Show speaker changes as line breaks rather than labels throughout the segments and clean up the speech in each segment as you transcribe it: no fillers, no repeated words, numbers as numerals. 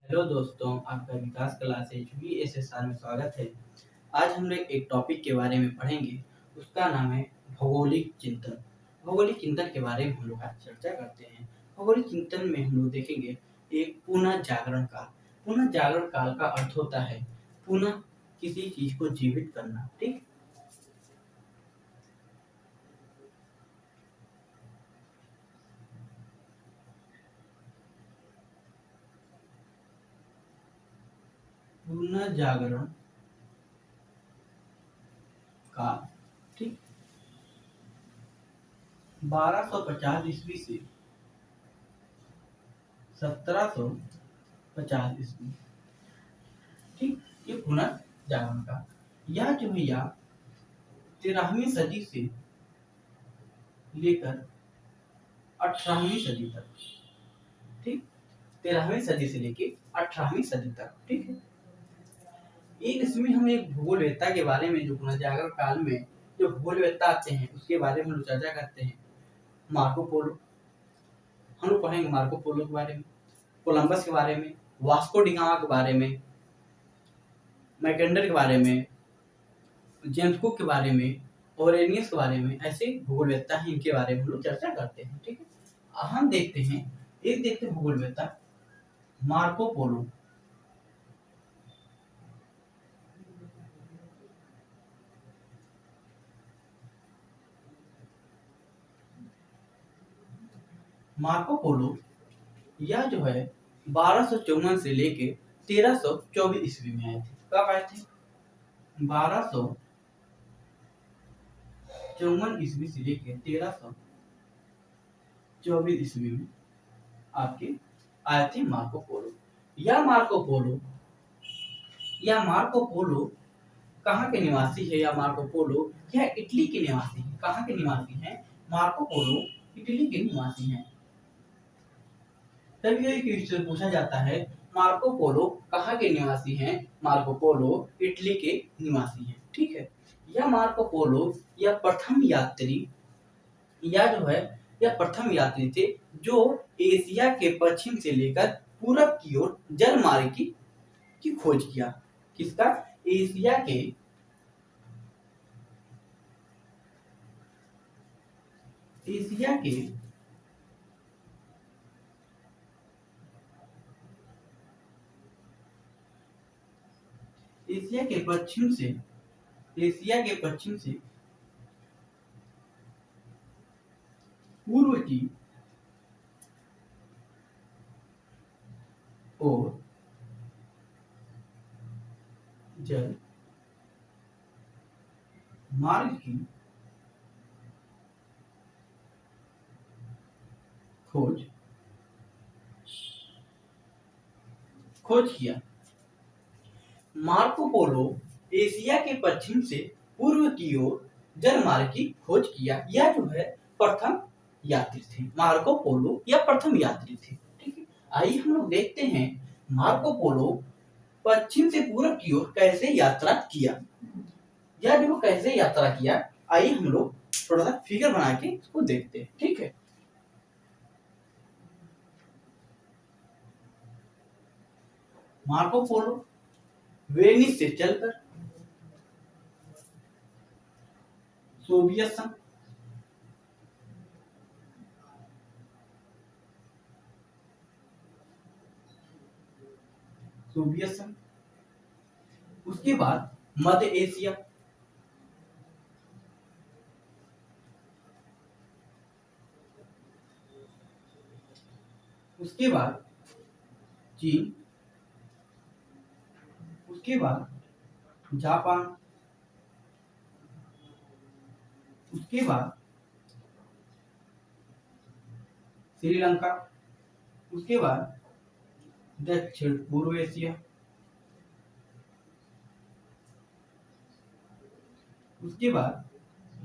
Hello दोस्तों, आपका विकास class HVSSR में स्वागत है। आज हम लोग एक टॉपिक के बारे में पढ़ेंगे। उसका नाम है भौगोलिक चिंतन। भौगोलिक चिंतन के बारे में हम लोग आज चर्चा करते हैं। भौगोलिक चिंतन में हम लोग देखेंगे एक पुनः जागरण काल। पुनः जागरण काल का अर्थ होता है पुनः किसी चीज को जीवित करना। ठीक, पुनः जागरण काल। ठीक, 1250 ईस्वी से 1750 ईस्वी। ठीक, ये पुनर्जागरण का यह जो है यह 13वीं सदी से लेकर 18वीं सदी तक। ठीक, 13वीं सदी से लेकर 18वीं सदी तक। ठीक है, एक इसमें हम एक भूगोलवेत्ता के बारे में जो पुनर्जागरण काल में जो भूगोलवेत्ता आते हैं उसके बारे में हम लोग चर्चा करते हैं। मार्को पोलो, हम लोग पढ़ेंगे मार्को पोलो के बारे में, कोलंबस के बारे में, वास्को डिगामा के बारे में, मैकेंडर के बारे में, जेम्स कुक के बारे में, ओरेनियस के बारे में। ऐसे भूगोलवेत्ता हैं, इनके बारे में हम लोग चर्चा करते हैं। ठीक है, हम देखते हैं, एक देखते हैं भूगोलवेत्ता मार्को पोलो। मार्को पोलो यह जो है 1254 से लेके 1324 ईस्वी में आए थे। कब आए थे? 1254 ईस्वी से लेके 1324 ईस्वी में आपके आए थे मार्को पोलो। यह मार्को पोलो कहाँ के निवासी है? या मार्को पोलो यह इटली के निवासी है। कहाँ के निवासी हैं? मार्को पोलो इटली के निवासी हैं। तभी एक क्वेश्चन पूछा जाता है, मार्को पोलो कहाँ के निवासी हैं? मार्को पोलो इटली के निवासी हैं। ठीक है, यह मार्को पोलो यह प्रथम यात्री थे जो एशिया के पश्चिम से लेकर पूरब की ओर जलमार्ग की खोज किया। किसका? एशिया के एशिया के पश्चिम से पूर्व की ओर जल मार्ग की खोज किया। मार्को पोलो एशिया के पश्चिम से पूर्व की ओर जलमार्ग की खोज किया। यह जो है प्रथम यात्री थे। मार्को पोलो यह प्रथम यात्री थे। ठीक है, आइए हम लोग देखते हैं मार्को पोलो पश्चिम से पूर्व की ओर कैसे यात्रा किया। यह जो कैसे यात्रा किया, आइए हम लोग थोड़ा सा फिगर बना के इसको देखते हैं। ठीक है, मार्को पोलो वेनिस से चलकर सोवियत संघ, उसके बाद मध्य एशिया, उसके बाद चीन, उसके बाद जापान, उसके बाद श्रीलंका, उसके बाद दक्षिण पूर्व एशिया, उसके बाद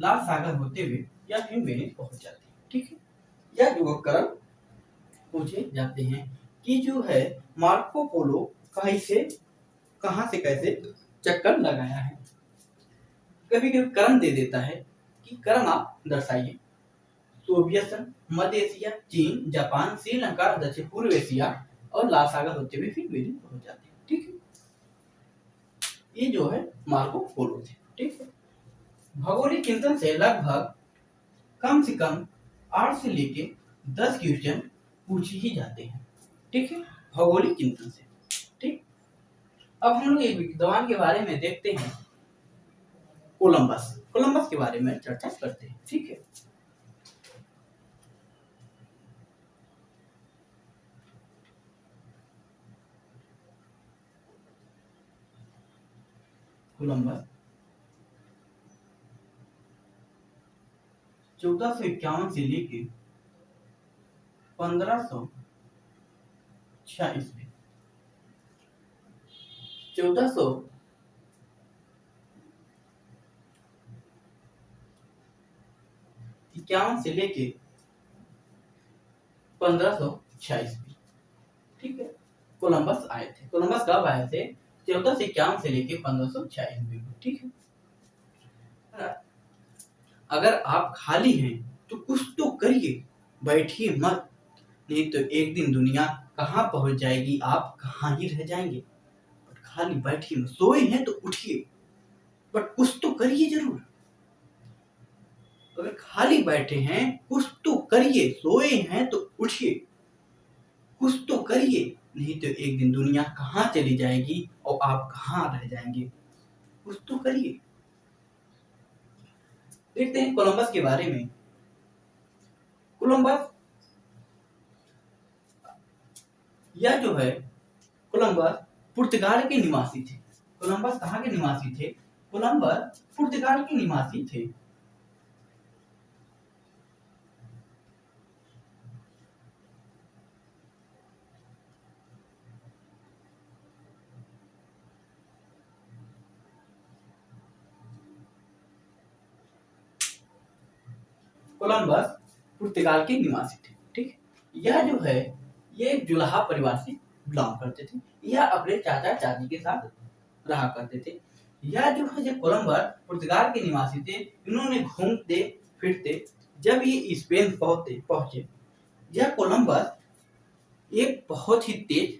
लाल सागर होते हुए यह फिर वेनिस पहुंच जाती है। ठीक है, यह जो उपकरण पूछे जाते हैं कि जो है मार्को पोलो कहाँ से कैसे चक्कर लगाया है। कभी कभी करण दे देता है कि करण आप दर्शाइए। सोवियत संघ, मध्य एशिया, चीन, जापान, श्रीलंका, दक्षिण पूर्व एशिया, और ला सागर होते हुए फिर वेनिस पहुंच जाते हैं। ठीक है, ये जो है मार्को पोलो थे। ठीक है, भौगोलिक चिंतन से लगभग कम से कम 8 से लेके 10 क्वेश्चन पूछे ही जाते हैं। ठीक है, भौगोलिक चिंतन से। ठीक, अब हम लोग एक विद्वान के बारे में देखते हैं, कोलंबस। कोलंबस के बारे में चर्चा करते हैं। ठीक है, कोलंबस 1451 से लेके 1506 ईस्वी, 1451 से लेके 1506 ईस्वी। ठीक है, कोलंबस आए थे। कोलंबस कब आए थे? 1451 से लेके 1506 ईस्वी में। ठीक है, अगर आप खाली हैं तो कुछ तो करिए, बैठिए मत, नहीं तो एक दिन दुनिया कहाँ पहुंच जाएगी, आप कहाँ ही रह जाएंगे। बट खाली बैठिए मत, सोए हैं तो उठिए, बट कुछ तो करिए जरूर। अगर खाली बैठे हैं कुछ तो करिए, सोए हैं तो उठिए, कुछ तो करिए, नहीं तो एक दिन दुनिया कहाँ चली जाएगी और आप कहाँ रह जाएंगे। कुछ तो करिए। देखते हैं कोलंबस के बारे में। कोलंबस यह जो है, कोलंबस पुर्तगाल के निवासी थे। कोलंबस कहाँ के निवासी थे? कोलंबस पुर्तगाल के निवासी थे। कोलंबस पुर्तगाल के निवासी थे। ठीक, यह जो है ये जुलाहा परिवार से बिलोंग करते थे। यह अपने चाचा चाची के साथ रहा करते थे। यह जो है जब कोलंबस पुर्तगाल के निवासी थे, इन्होंने घूमते फिरते जब ये स्पेन पहुंचे, यह कोलंबस एक बहुत ही तेज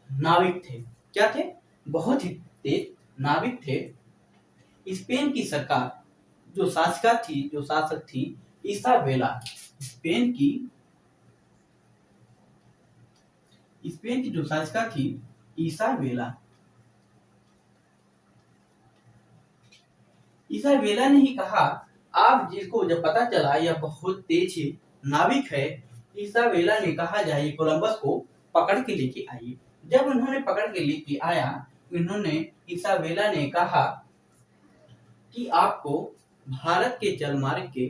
नाविक थे। क्या थे? बहुत ही तेज नाविक थे। स्पेन की सरकार जो शासक थी इसाबेला, स्पेन की जो शासिका थी इसाबेला, इसाबेला ने ही कहा, आप जिसको जब पता चला यह बहुत तेज नाविक है, इसाबेला ने कहा जाइए कोलंबस को पकड़ के लेके आइए। जब उन्होंने पकड़ के लेके आया, इसाबेला ने कहा कि आपको भारत के जलमार्ग के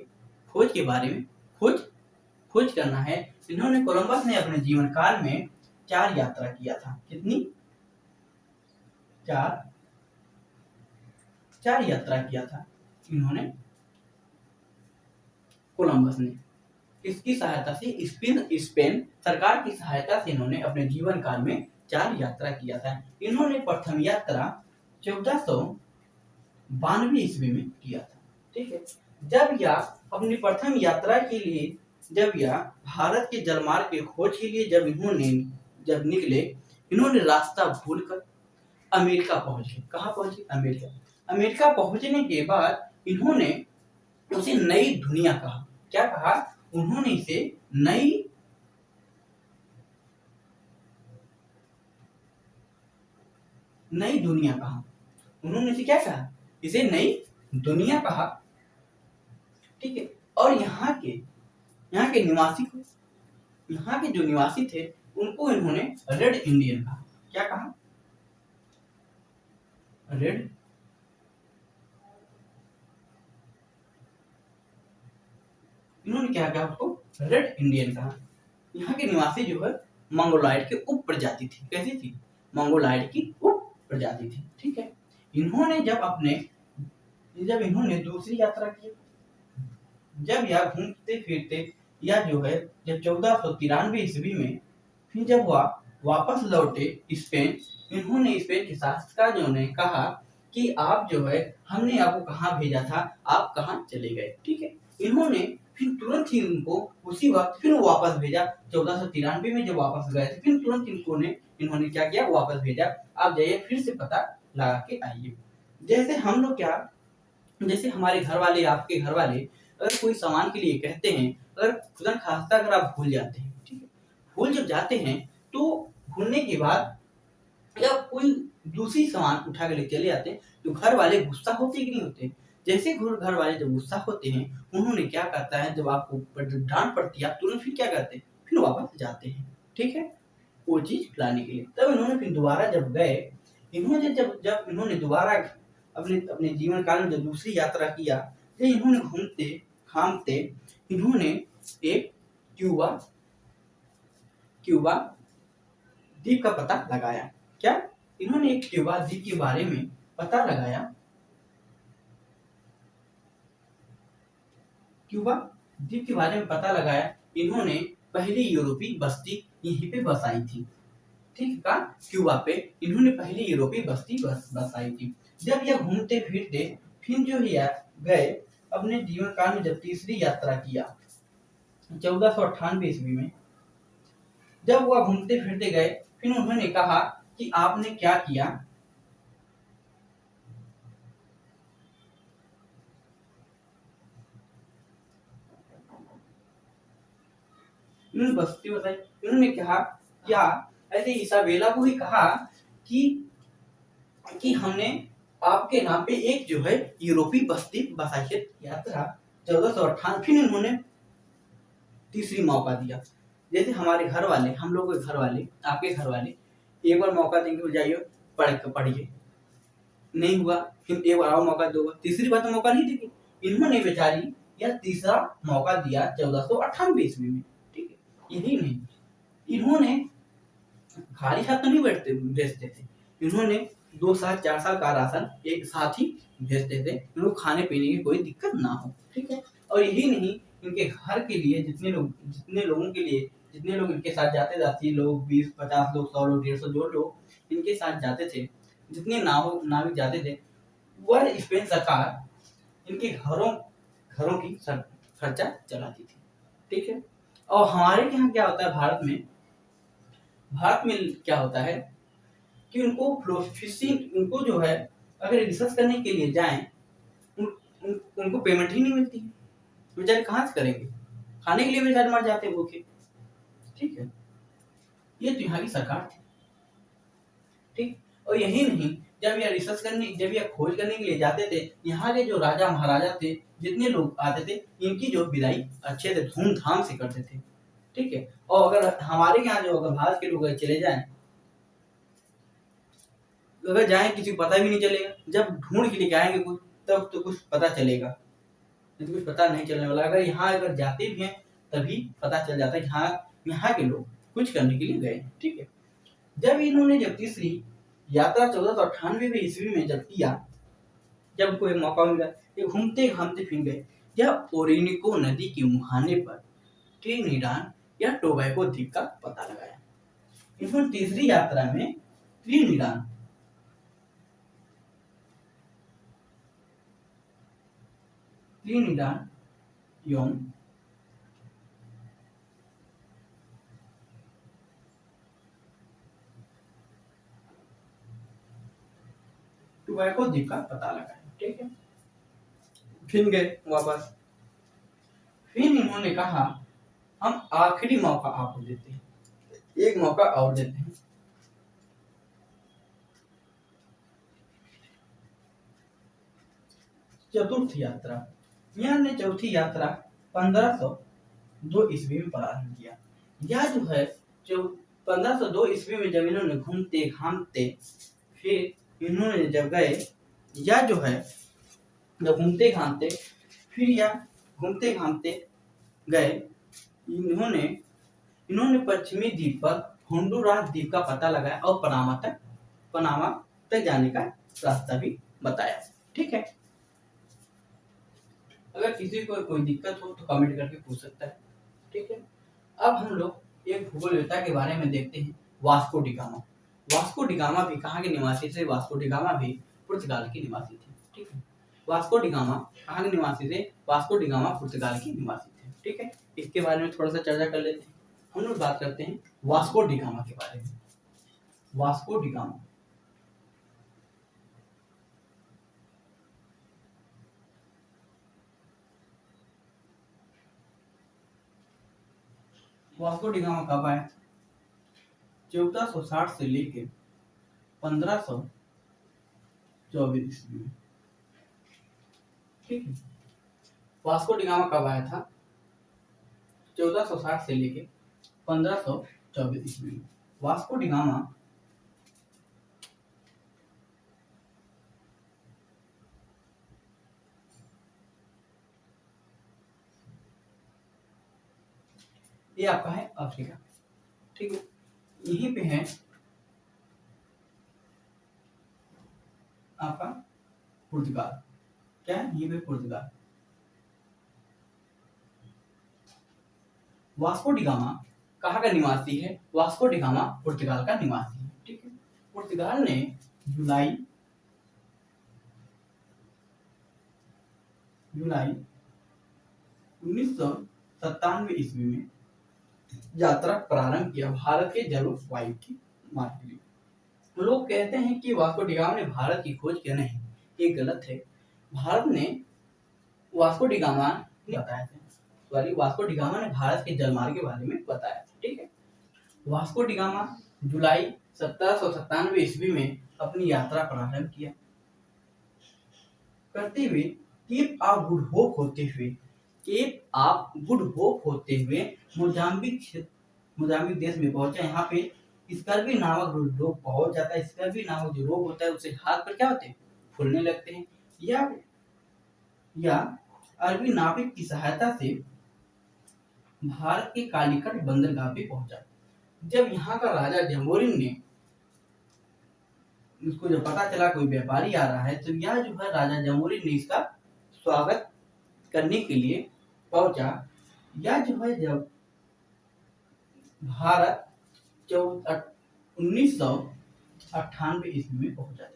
खोज के बारे में खोज करना है। इन्होंने कोलंबस ने अपने जीवन काल में 4 यात्रा किया था। कितनी? 4 यात्रा किया था इन्होंने, कोलंबस ने। इसकी सहायता से स्पेन सरकार की सहायता से इन्होंने अपने जीवन काल में 4 यात्रा किया था। इन्होंने प्रथम यात्रा 1492 ईस्वी में किया था। ठीक है, जब यह अपनी प्रथम यात्रा के लिए, जब यह भारत के जलमार्ग के खोज के लिए जब निकले, इन्होंने रास्ता भूलकर अमेरिका पहुंच गए। कहाँ पहुंचे? अमेरिका। अमेरिका पहुंचने के बाद इन्होंने उसे नई दुनिया कहा। क्या कहा? उन्होंने इसे नई दुनिया कहा। उन्होंने इसे क्या कहा? इसे नई दुनिया कहा। ठीक है, और यहाँ के जो निवासी थे उनको इन्होंने रेड इंडियन कहा। क्या कहा? रेड इन्होंने क्या कहा? उसको रेड इंडियन कहा। यहाँ के निवासी जो है मंगोलाइड के उप प्रजाति थी। कैसी थी? मंगोलाइड की उप प्रजाति थी। ठीक है, इन्होंने जब इन्होंने दूसरी यात्रा की, जब यह घूमते फिरते या जो है जब 1493 ईस्वी में फिर जब वह वापस लौटे स्पेन, इन्होंने स्पेन के शासकों ने कहा कि आप जो है हमने आपको कहाँ भेजा था, आप कहाँ चले गए। ठीक है, इन्होंने फिर तुरंत ही उनको उसी वक्त फिर वापस भेजा। 1493 में जब वापस गए थे फिर तुरंत इन्होंने क्या किया, वापस भेजा। आप जाइए फिर से पता लगा के आइए। जैसे हम लोग क्या, जैसे हमारे घर वाले, आपके घर वाले अगर कोई सामान के लिए कहते हैं, अगर खुदा खास्ता अगर आप भूल जाते हैं, ठीक है, भूल जब जाते हैं तो भूलने के बाद या कोई दूसरी सामान उठा के ले चले जाते हैं तो घर वाले गुस्सा होते कि नहीं होते। जैसे घर वाले जब गुस्सा होते हैं, उन्होंने क्या करता है, जब आपको डांट पड़ती है आप तुरंत फिर क्या करते हैं, फिर वापस जाते हैं, ठीक है, वो चीज लाने के लिए। तब इन्होंने फिर दोबारा जब गए, इन्होंने जब इन्होंने दोबारा अपने अपने जीवन काल में जब दूसरी यात्रा किया, जब इन्होंने घूमते घामते इन्होंने एक क्यूबा द्वीप का पता लगाया। क्या, इन्होंने एक क्यूबा द्वीप के बारे में पता लगाया। क्यूबा द्वीप के बारे में पता लगाया। इन्होंने पहली यूरोपीय बस्ती यहीं पे बसाई थी, ठीक है, क्यूबा पे इन्होंने पहली यूरोपीय बस्ती बसाई थी। जब यह घूमते फिरते फिर जो है गए अपने जीवन काल में, जब तीसरी यात्रा किया 1498 ईस्वी में, जब वह घूमते फिरते गए फिर उन्होंने कहा कि आपने क्या किया, इन्होंने बस्ती बताई। इन्होंने कहा क्या, ऐसे इसाबेला को ही कहा कि हमने आपके नाम पे एक जो है यूरोपीय बस्ती बसाई है। यात्रा 1498, फिर इन्होंने तीसरी मौका दिया। जैसे हमारे घर वाले, हम लोग के घर वाले, आपके घर वाले एक बार मौका देंगे, जाइए पढ़िए, नहीं हुआ फिर एक बार और मौका दोगे, तीसरी बार तो मौका नहीं देगी। इन्होंने बेचारी यह तीसरा मौका दिया 1498 ईस्वी में, ठीक है। यही नहीं, इन्होंने खाली हाथ तो नहीं भेजते थे, इन्होंने 2 साल 4 साल का राशन एक साथ ही भेजते थे, इनको खाने पीने की कोई दिक्कत ना हो, ठीक है। और यही नहीं, इनके घर के लिए जितने लोगों के लिए, जितने लोग इनके साथ जाते थे, 80 लोग, 20, 50 लोग, 100 लोग, 150 जो लोग इनके साथ जाते थे, जितने नाविक जाते थे, वह स्पेन सरकार इनके घरों की खर्चा चलाती थी, ठीक है। और हमारे यहाँ क्या होता है, भारत में क्या होता है कि उनको जो है अगर रिसर्च करने के लिए जाएं, उनको पेमेंट ही नहीं मिलती है, बेचारे कहाँ से करेंगे, खाने के लिए बेचारे मर जाते हैं भूखे, ठीक है। ये तो यहाँ की सरकार थी, ठीक। और यही नहीं, जब यह खोज करने के लिए जाते थे, यहाँ के जो राजा महाराजा थे, जितने लोग आते थे, इनकी जो विदाई अच्छे से धूमधाम से करते थे, ठीक है। और अगर हमारे यहाँ जो अगर भारत के लोग चले जाएं, अगर जाएं किसी को पता भी नहीं चलेगा, जब ढूंढ के लेके आएंगे कुछ तब तो कुछ पता चलेगा, नहीं तो कुछ पता नहीं चलने वाला। अगर यहाँ अगर जाते भी हैं तभी पता चल जाता है यहाँ के लोग कुछ करने के लिए गए, ठीक है। जब इन्होंने जब तीसरी यात्रा 1498 ईस्वी में जब किया, जब उनको एक मौका मिला, ये घूमते घामते फिर गए, यह ओरिनिको नदी के मुहाने पर ट्रिनिडाद या टोबैगो द्वीप का पता लगाया। इन्होंने तीसरी यात्रा में ट्रिनिडाद एवं टोबैगो द्वीप का पता लगाया, ठीक है। फिर गए वापस, फिर इन्होंने कहा हम आखिरी मौका आपको देते हैं, एक मौका और देते हैं। चतुर्थ यात्रा, यह ने चौथी यात्रा 1502 ईस्वी में प्रारंभ किया। यह जो है जो 1502 ईस्वी में जब इन्होंने घूमते घामते फिर इन्होंने जब गए, या जो है जब घूमते घामते गए, इन्होंने पश्चिमी द्वीप पर होंडुरास द्वीप का पता लगाया और पनामा तक जाने का रास्ता भी बताया, ठीक है। अगर किसी को कोई दिक्कत हो तो कमेंट करके पूछ सकता है, ठीक है। अब हम लोग एक भूगोलवेत्ता के बारे में देखते हैं, Vasco D gamma. Vasco D gamma भी कहाँ के निवासी थे? वास्को डी गामा भी पुर्तगाल के निवासी थे, ठीक है। वास्को डी गामा कहाँ के निवासी थे? वास्को डी गामा पुर्तगाल के निवासी थे। ठीक है, इसके बारे में थोड़ा सा चर्चा कर लेते हैं। हम लोग बात करते हैं वास्को डी गामा के बारे में। Vasco D gamma Vasco D gamma कब आया? 1460 से लेके 1524 ईस्वी में। ठीक है, वास्को डी गामा कब आया था? 1460 से लेके 1524 ईस्वी में। वास्को डी गामा ये आपका है अफ्रीका। ठीक है, यहीं पे है आपका पुर्तगाल। क्या है? यहीं पे पुर्तगाल। वास्को डी गामा कहाँ का निवासी है? वास्को डी गामा पुर्तगाल का निवासी है। ठीक है, पुर्तगाल ने जुलाई 1997 ईस्वी में यात्रा प्रारंभ किया भारत के जलवायु की माप के लिए। लोग कहते हैं कि वास्को डी गामा ने भारत की खोज की, नहीं, ये गलत है। भारत ने वास्को डी गामा ने बताया था, सॉरी, वास्को डी गामा ने भारत के जलमार्ग के बारे में बताया था। ठीक है, वास्को डी गामा जुलाई 1797 ईस्वी में अपनी यात्रा प्रारंभ किया करते हुए केप ऑफ गुड होप होते हुए मोजाम्बिक देश में पहुंचा। यहाँ पे स्कर्वी नामक रोग पहुंच जाता है। स्कर्वी नामक जो रोग होता है उससे हाथ पर क्या होते हैं? फूलने लगते हैं। या अरबी नाविक की सहायता से भारत के कालीकट बंदरगाह पे पहुंचा। जब यहाँ का राजा जम्बोरिन ने उसको जब पता चला कोई व्यापारी आ रहा है, तो यह जो है राजा जम्बोरिन ने इसका स्वागत करने के लिए पहुंचा। यह जो है जब भारत 1998 ईस्वी में पहुंचा था।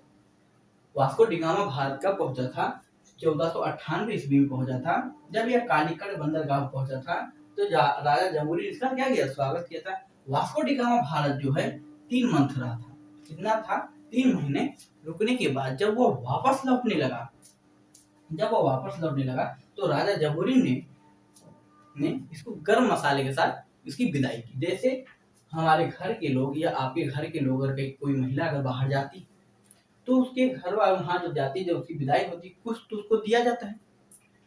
वास्को डी गामा भारत कब पहुंचा था? 1498 ईस्वी में पहुंचा था। जब यह कालीकट बंदरगाह पहुंचा था तो राजा जम्बोरिन इसका क्या किया? स्वागत किया था। वास्को डी गामा भारत जो है 3 मंथ रहा था। कितना था? 3 महीने रुकने के बाद जब वो वापस लौटने लगा तो राजा जम्बोरिन ने इसको गर्म मसाले के साथ इसकी विदाई की। जैसे हमारे घर के लोग या आपके घर के लोग, अगर कोई महिला अगर बाहर जाती तो उसके घर वाले वहां जब जाती, जब उसकी विदाई होती, कुछ तो उसको दिया जाता है।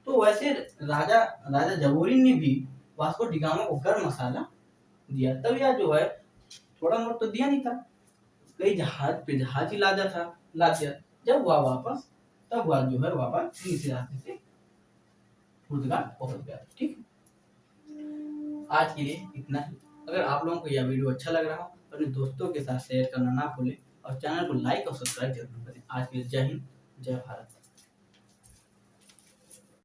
तो वैसे राजा जम्बोरिन ने भी वास्को डी गामा को गर्म मसाला दिया। तब यह जो है थोड़ा मोट तो दिया नहीं था, कई जहाज ही ला दिया। जब वह वापस जो है वापस तीसरे रास्ते से पुर्तगाल पहुंच गया। ठीक है, आज के लिए इतना ही। अगर आप लोगों को यह वीडियो अच्छा लग रहा हो तो अपने दोस्तों के साथ शेयर करना ना भूलें और चैनल को लाइक और सब्सक्राइब जरूर करें। आज के लिए जय हिंद, जय भारत।